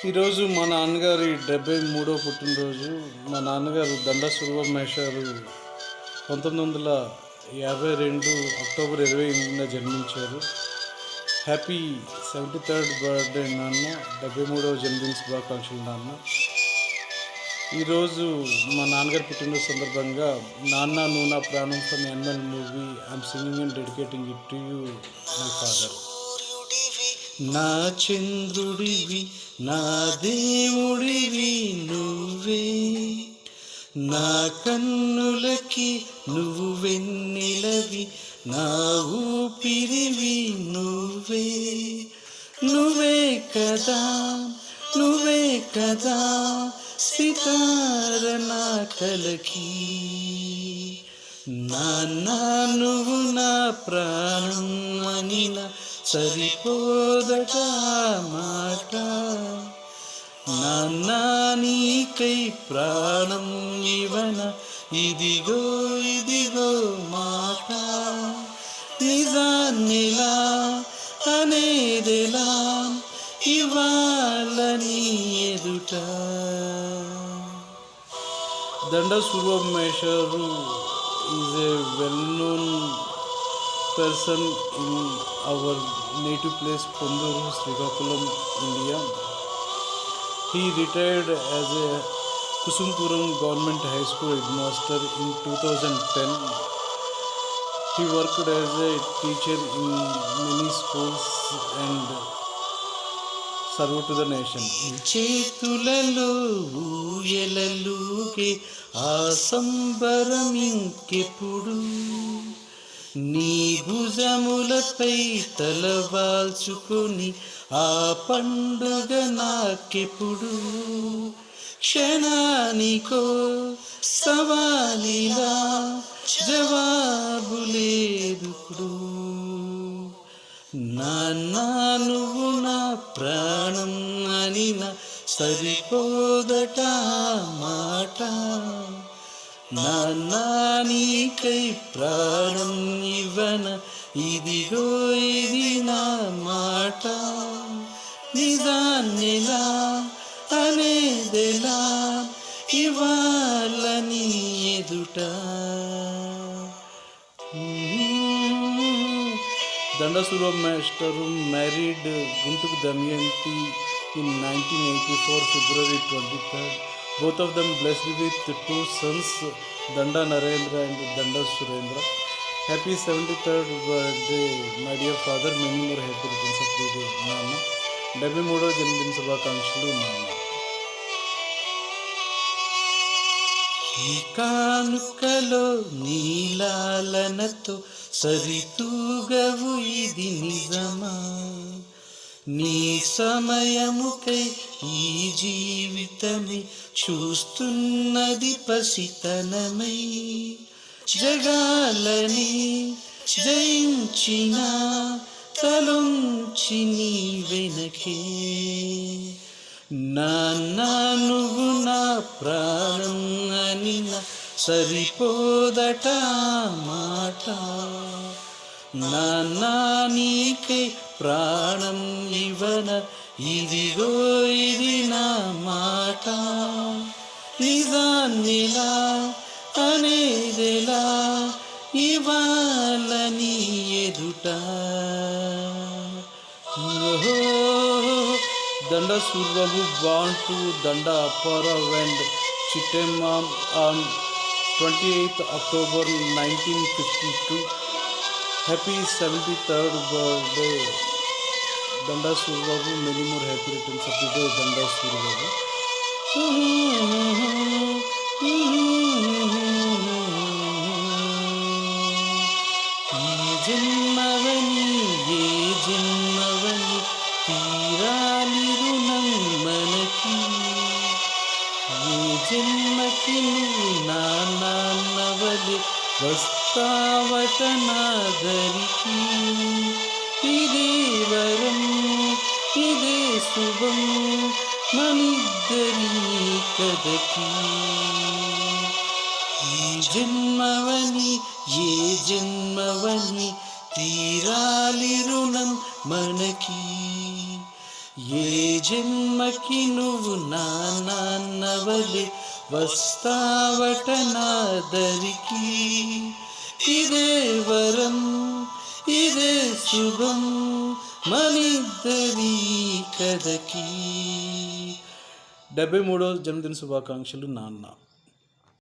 ఈరోజు మా నాన్నగారి 73వ పుట్టినరోజు. మా నాన్నగారు దండా సురవరమేష్ గారు 1952 అక్టోబర్ 28న జన్మించారు. హ్యాపీ 73rd బర్త్డే నాన్న. 73వ జన్మదిన శుభాకాంక్షలు నాన్న. ఈరోజు మా నాన్నగారి పుట్టినరోజు సందర్భంగా నాన్న నువ్వు నా ప్రాణం from animal movie I'm singing and dedicating it to you my father. నా చంద్రుడివి నా దేవుడివి నువ్వే, నా కన్నులకి నువ్వు వెన్నెలవి, నా ఊపిరివి నువ్వే. నువ్వే కదా నువ్వే కదా సితార నా కలకి. నాన్న నువ్వు నా ప్రాణం అనిన సరిపోదట మాట. నాన్న నీకై ప్రాణం ఇవన ఇదిగో ఇదిగో మాట. నిజాన్నిలా అనేదెలా ఇవాళ నీ ఎదుట. దండా సురవరమేష్ is a well-known person in our native place Ponduru, Srikakulam, India. He retired as a Kusumpuram Government High School headmaster in 2010. He worked as a teacher in many schools and served to the nation. చేతులలో ఊయలలుగే ఆ సంబరం ఇంకెప్పుడు, నీ భుజములపై తలవాల్చుకొని ఆ పండుగ నాకెప్పుడు. క్షణానికో సవాలిలా జవాబు లేదుప్పుడు. నాన్న నువ్వు నా ప్రాణం అనిన సరిపోదట మాట. నాన్న నీకై ప్రాణం ఇవ్వన ఇదిగో ఇది నా మాట. నిజాన్నిలా అనేదెలా ఇవాళ నీ ఎదుట. దండా సురవరమేష్ married Guntuku Damayanti in 1984 February 23rd. Both of them blessed with two sons, Danda Narendra and Danda Surendra. Happy 73rd birthday my dear father. Many more happy returns of the day నాన్న. 73వ జన్మదిన శుభాకాంక్షలు నాన్న. ఈ కానుకలో నీలాలనతో సరితూగవు ఇది నిజమా. నీ సమయముకై ఈ జీవితమే చూస్తున్నది పసితనమై. జగాలని జయించిన తలొంచి నీ వెనకే. నాన్న నువ్వు నా ప్రాణం అనిన సరిపోదట మాట. నాన్న నీకై ప్రాణం ఇవన ఇదిగో ఇది నా మాట. నిజాన్నిలా అనేదెలా ఇవాళ నీ ఎదుట. Danda Surbabu born to Danda Apparao and Chittemam on 28th October 1952. Happy 73rd birthday Danda Surbabu. Many more happy returns of the day Danda Surbabu. జన్మవని ఏ జన్మవని తీరాలి రుణం మనకి. ఏ జన్మకి నువ్వు నా నాన్నవలె వస్తావట నా దరికి. ఇదే వరం ఇదే శుభం మనిద్దరి కథకి. ఈ జన్మవని ఏ జన్మవని తీరాలి రుణం మనకి. ఏ జన్మకి నువ్వు నా నాన్నవలే వస్తావట నా దరికి. ఇదే వరం, ఇదే శుభం మనిద్దరి కథకి. 73వ జన్మదిన శుభాకాంక్షలు నాన్న.